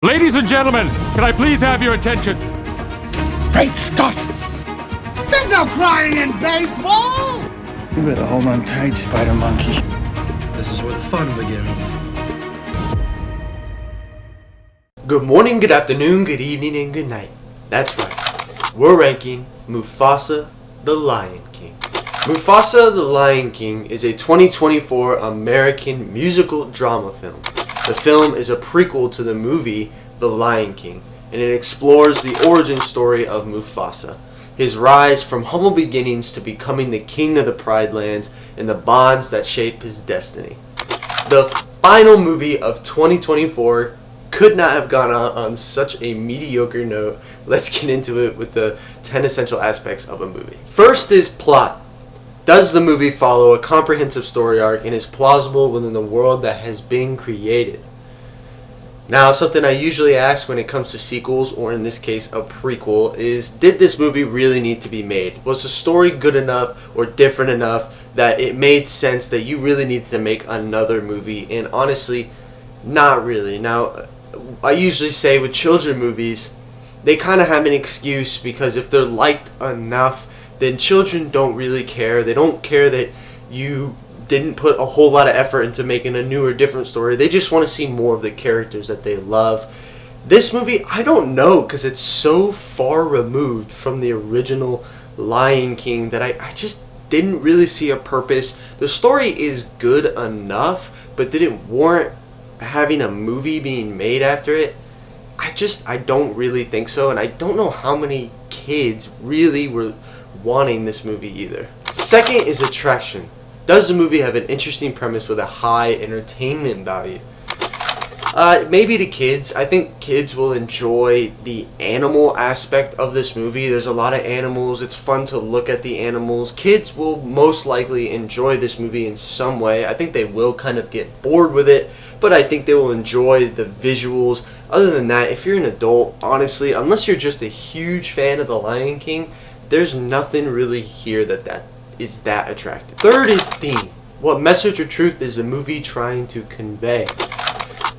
Ladies and gentlemen, can I please have your attention? Great Scott! There's no crying in baseball! You better hold on tight, Spider Monkey. This is where the fun begins. Good morning, good afternoon, good evening, and good night. That's right. We're ranking Mufasa the Lion King. Mufasa the Lion King is a 2024 American musical drama film. The film is a prequel to the movie The Lion King, and it explores the origin story of Mufasa, his rise from humble beginnings to becoming the king of the Pride Lands, and the bonds that shape his destiny. The final movie of 2024 could not have gone out on such a mediocre note. Let's get into it with the 10 essential aspects of a movie. First is plot. Does the movie follow a comprehensive story arc and is plausible within the world that has been created? Now, something I usually ask when it comes to sequels, or in this case a prequel, is did this movie really need to be made? Was the story good enough or different enough that it made sense that you really needed to make another movie? And honestly, not really. Now, I usually say with children movies, they kind of have an excuse because if they're liked enough, then children don't really care. They don't care that you didn't put a whole lot of effort into making a new or different story. They just want to see more of the characters that they love. This movie, I don't know, because it's so far removed from the original Lion King that I just didn't really see a purpose. The story is good enough, but did it warrant having a movie being made after it? I don't really think so, and I don't know how many kids really were wanting this movie either. Second is attraction. Does the movie have an interesting premise with a high entertainment value? Maybe to kids. I think kids will enjoy the animal aspect of this movie. There's a lot of animals. It's fun to look at the animals. Kids will most likely enjoy this movie in some way. I think they will kind of get bored with it, but I think they will enjoy the visuals. Other than that, if you're an adult, honestly, unless you're just a huge fan of The Lion King, there's nothing really here that is that attractive. Third is theme. What message or truth is the movie trying to convey?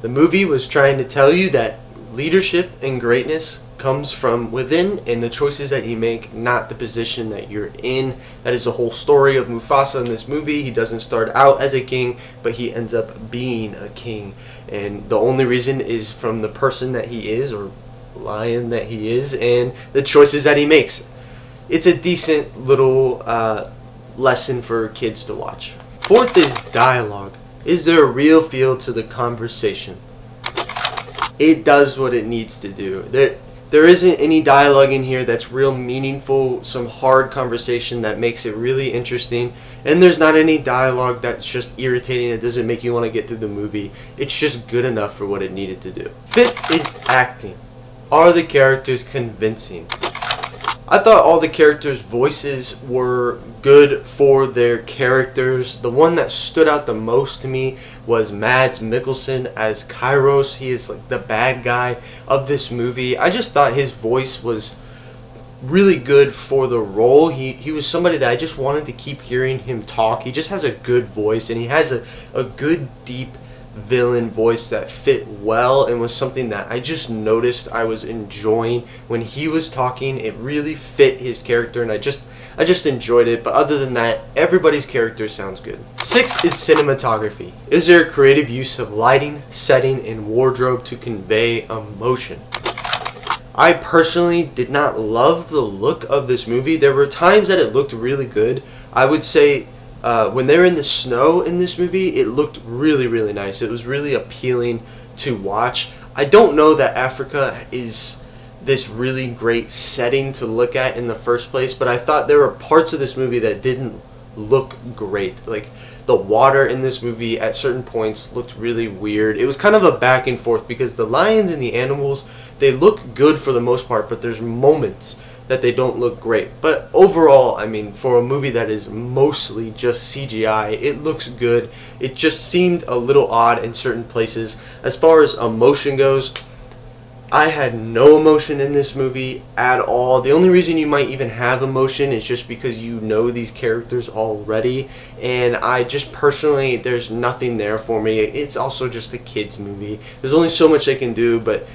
The movie was trying to tell you that leadership and greatness comes from within and the choices that you make, not the position that you're in. That is the whole story of Mufasa in this movie. He doesn't start out as a king, but he ends up being a king. And the only reason is from the person that he is, or lion that he is, and the choices that he makes. It's a decent little lesson for kids to watch. Fourth is dialogue. Is there a real feel to the conversation? It does what it needs to do. There isn't any dialogue in here that's real meaningful, some hard conversation that makes it really interesting, and there's not any dialogue that's just irritating. It doesn't make you want to get through the movie. It's just good enough for what it needed to do. Fifth is acting. Are the characters convincing? I thought all the characters' voices were good for their characters. The one that stood out the most to me was Mads Mikkelsen as Kairos. He is like the bad guy of this movie. I just thought his voice was really good for the role. He was somebody that I just wanted to keep hearing him talk. He just has a good voice, and he has a good deep villain voice that fit well and was something that I just noticed I was enjoying when he was talking. It really fit his character, and I just enjoyed it. But other than that, everybody's character sounds good. Six is cinematography. Is there a creative use of lighting, setting, and wardrobe to convey emotion? I personally did not love the look of this movie. There were times that it looked really good. I would say when they're in the snow in this movie, it looked really, really nice. It was really appealing to watch. I don't know that Africa is this really great setting to look at in the first place, but I thought there were parts of this movie that didn't look great. Like the water in this movie at certain points looked really weird. It was kind of a back and forth because the lions and the animals, they look good for the most part, but there's moments that they don't look great. But overall, I mean, for a movie that is mostly just CGI, it looks good. It just seemed a little odd in certain places. As far as emotion goes, I had no emotion in this movie at all. The only reason you might even have emotion is just because you know these characters already, and I just personally, there's nothing there for me. It's also just a kids movie. There's only so much they can do, but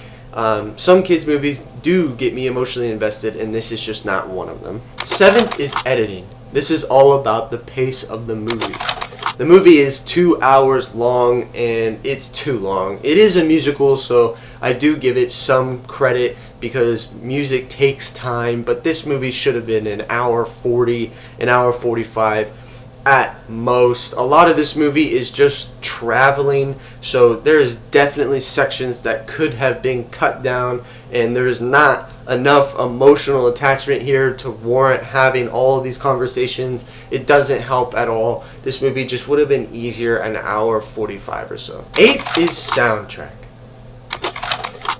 Some kids movies do get me emotionally invested, and this is just not one of them. 7th is editing. This is all about the pace of the movie. The movie is 2 hours long, and it's too long. It is a musical, so I do give it some credit because music takes time, but this movie should have been an hour 40, an hour 45 at most. A lot of this movie is just traveling, so there's definitely sections that could have been cut down, and there's not enough emotional attachment here to warrant having all of these conversations. It doesn't help at all. This movie just would have been easier an hour 45 or so. 8th is soundtrack.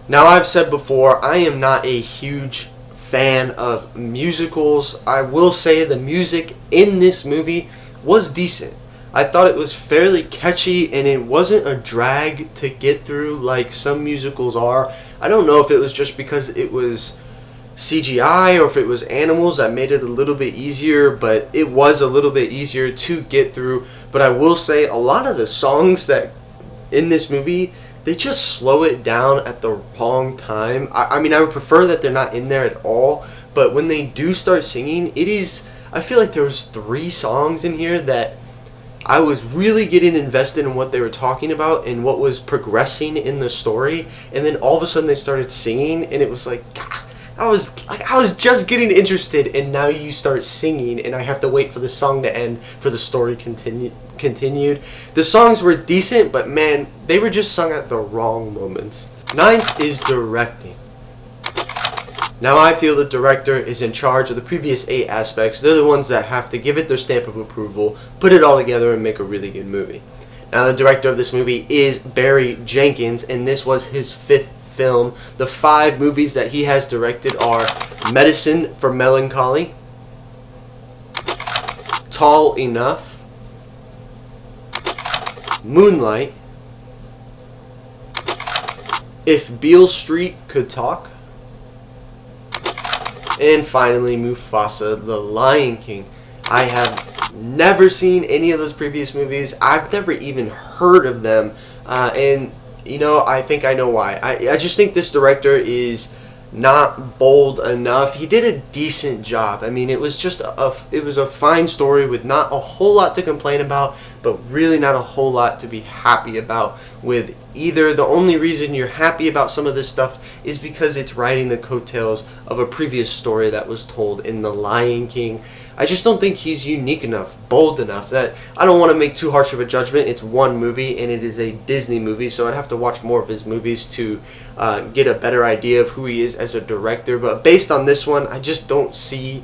Now, I've said before, I am not a huge fan of musicals. I will say the music in this movie was decent. I thought it was fairly catchy, and it wasn't a drag to get through like some musicals are. I don't know if it was just because it was CGI or if it was animals that made it a little bit easier, but it was a little bit easier to get through. But I will say a lot of the songs that in this movie, they just slow it down at the wrong time. I mean, I would prefer that they're not in there at all, but when they do start singing, I feel like there was 3 songs in here that I was really getting invested in what they were talking about and what was progressing in the story, and then all of a sudden they started singing, and it was like, God, I was just getting interested, and now you start singing, and I have to wait for the song to end for the story continued. The songs were decent, but man, they were just sung at the wrong moments. 9th is directing. Now, I feel the director is in charge of the previous 8 aspects. They're the ones that have to give it their stamp of approval, put it all together, and make a really good movie. Now, the director of this movie is Barry Jenkins, and this was his 5th film. The 5 movies that he has directed are Medicine for Melancholy, Tall Enough, Moonlight, If Beale Street Could Talk, and finally, Mufasa, the Lion King. I have never seen any of those previous movies. I've never even heard of them. And, you know, I think I know why. I just think this director is not bold enough. He did a decent job. I mean, it was just it was a fine story with not a whole lot to complain about, but really not a whole lot to be happy about with either. The only reason you're happy about some of this stuff is because it's riding the coattails of a previous story that was told in The Lion King. I just don't think he's unique enough, bold enough, that I don't want to make too harsh of a judgment. It's one movie, and it is a Disney movie, so I'd have to watch more of his movies to get a better idea of who he is as a director. But based on this one, I just don't see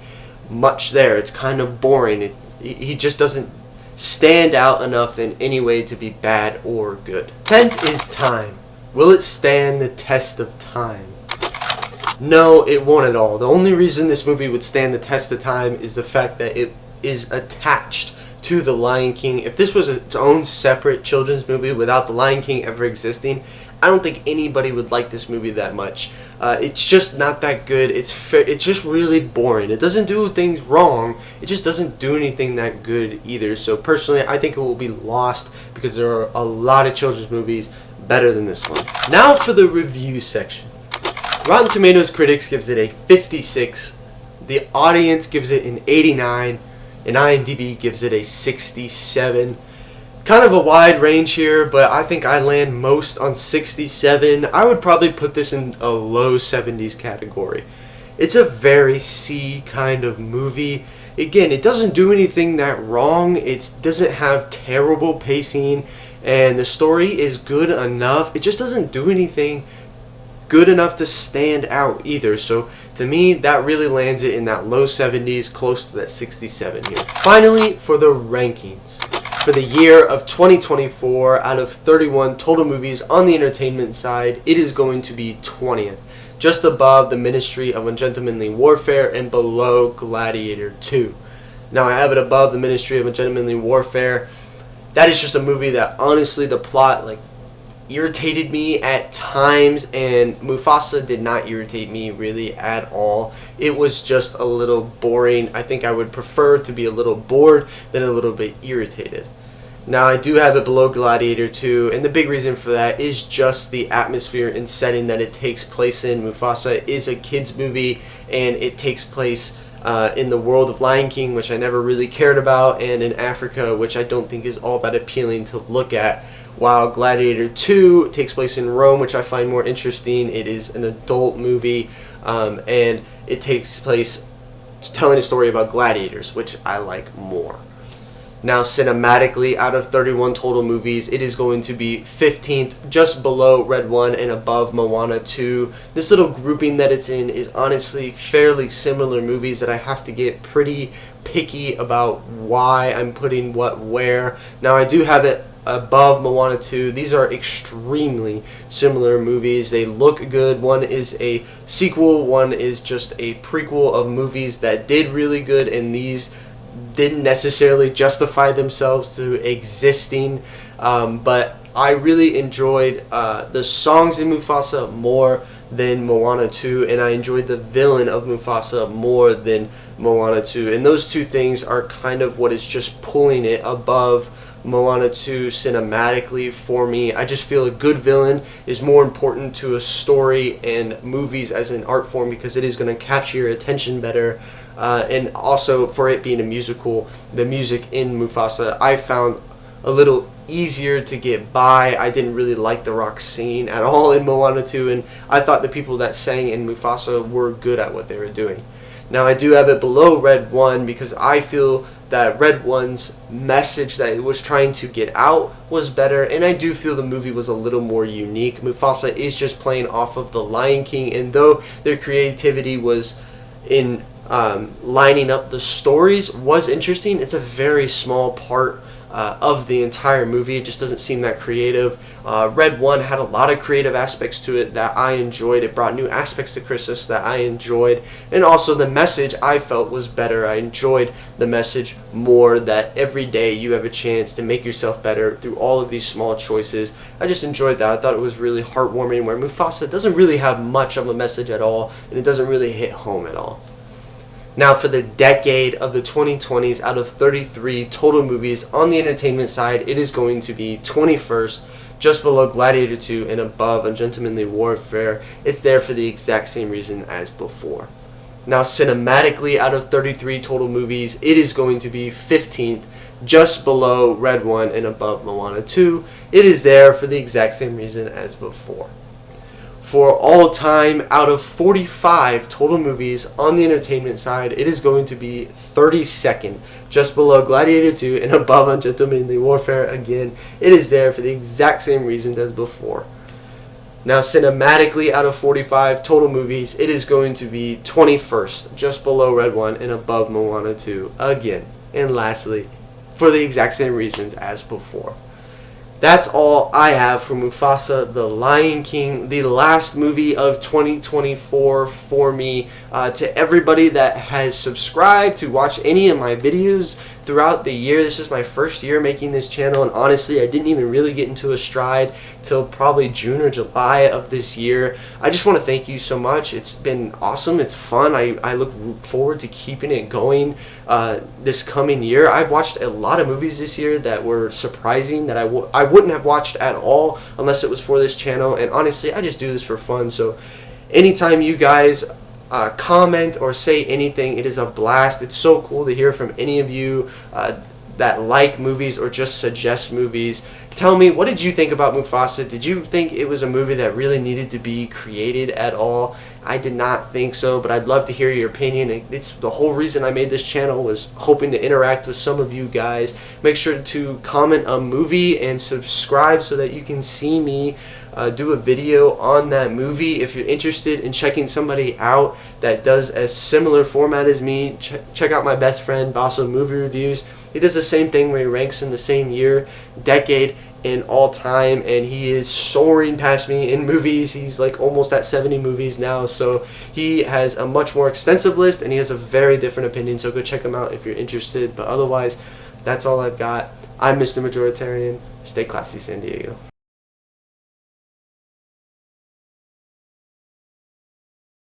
much there. It's kind of boring. He just doesn't stand out enough in any way to be bad or good. 10th is time. Will it stand the test of time? No, it won't at all. The only reason this movie would stand the test of time is the fact that it is attached to The Lion King. If this was its own separate children's movie without The Lion King ever existing, I don't think anybody would like this movie that much. It's just not that good. It's just really boring. It doesn't do things wrong. It just doesn't do anything that good either. So personally, I think it will be lost because there are a lot of children's movies better than this one. Now for the review section. Rotten Tomatoes critics gives it a 56, the audience gives it an 89, and IMDb gives it a 67. Kind of a wide range here, but I think I land most on 67. I would probably put this in a low 70s category. It's a very C kind of movie. Again, it doesn't do anything that wrong. It doesn't have terrible pacing, and the story is good enough. It just doesn't do anything good enough to stand out either. So to me, that really lands it in that low 70s, close to that 67 here. Finally, for the rankings. For the year of 2024, out of 31 total movies on the entertainment side, it is going to be 20th. Just above The Ministry of Ungentlemanly Warfare and below Gladiator 2. Now I have it above The Ministry of Ungentlemanly Warfare. That is just a movie that honestly the plot irritated me at times, and Mufasa did not irritate me really at all. It was just a little boring. I think I would prefer to be a little bored than a little bit irritated. Now, I do have it below Gladiator 2, and the big reason for that is just the atmosphere and setting that it takes place in. Mufasa is a kids movie, and it takes place in the world of Lion King, which I never really cared about, and in Africa, which I don't think is all that appealing to look at. While Gladiator 2 takes place in Rome, which I find more interesting. It is an adult movie, and it takes place telling a story about gladiators, which I like more. Now, cinematically, out of 31 total movies, it is going to be 15th, just below Red 1 and above Moana 2. This little grouping that it's in is honestly fairly similar movies that I have to get pretty picky about why I'm putting what where. Now, I do have it above Moana 2. These are extremely similar movies. They look good. One is a sequel, one is just a prequel of movies that did really good, and these didn't necessarily justify themselves to existing, but I really enjoyed the songs in Mufasa more than Moana 2, and I enjoyed the villain of Mufasa more than Moana 2, and those two things are kind of what is just pulling it above Moana 2 cinematically for me. I just feel a good villain is more important to a story and movies as an art form because it is going to capture your attention better. And also, for it being a musical, the music in Mufasa I found a little easier to get by. I didn't really like the rock scene at all in Moana 2, and I thought the people that sang in Mufasa were good at what they were doing. Now, I do have it below Red 1 because I feel that Red 1's message that it was trying to get out was better, and I do feel the movie was a little more unique. Mufasa is just playing off of the Lion King, and though their creativity was in lining up the stories was interesting, it's a very small part of the entire movie. It just doesn't seem that creative. Red 1 had a lot of creative aspects to it that I enjoyed. It brought new aspects to Christmas that I enjoyed, and also the message I felt was better. I enjoyed the message more, that every day you have a chance to make yourself better through all of these small choices. I just enjoyed that. I thought it was really heartwarming, where Mufasa doesn't really have much of a message at all, and it doesn't really hit home at all. Now, for the decade of the 2020s, out of 33 total movies on the entertainment side, it is going to be 21st, just below Gladiator 2 and above Ungentlemanly Warfare. It's there for the exact same reason as before. Now, cinematically, out of 33 total movies, it is going to be 15th, just below Red 1 and above Moana 2. It is there for the exact same reason as before. For all time, out of 45 total movies on the entertainment side, it is going to be 32nd, just below Gladiator 2 and above Ungentlemanly Warfare. Again, it is there for the exact same reasons as before. Now, cinematically, out of 45 total movies, it is going to be 21st, just below Red 1 and above Moana 2. Again, and lastly, for the exact same reasons as before. That's all I have for Mufasa the Lion King, the last movie of 2024 for me. To everybody that has subscribed to watch any of my videos throughout the year, this is my first year making this channel, and honestly, I didn't even really get into a stride till probably June or July of this year. I just want to thank you so much. It's been awesome. It's fun. I look forward to keeping it going this coming year. I've watched a lot of movies this year that were surprising, that I wouldn't have watched at all unless it was for this channel, and honestly, I just do this for fun. So anytime you guys comment or say anything, it is a blast. It's so cool to hear from any of you that like movies or just suggest movies. Tell me, what did you think about Mufasa? Did you think it was a movie that really needed to be created at all? I did not think so, but I'd love to hear your opinion. It's the whole reason I made this channel, was hoping to interact with some of you guys. Make sure to comment a movie and subscribe so that you can see me do a video on that movie. If you're interested in checking somebody out that does a similar format as me, check out my best friend Bosso Movie Reviews. He does the same thing where he ranks in the same year, decade, and all time, and he is soaring past me in movies. He's like almost at 70 movies now, so he has a much more extensive list, and he has a very different opinion, so go check him out if you're interested. But otherwise, that's all I've got. I'm Mr. Majoritarian. Stay classy, San Diego.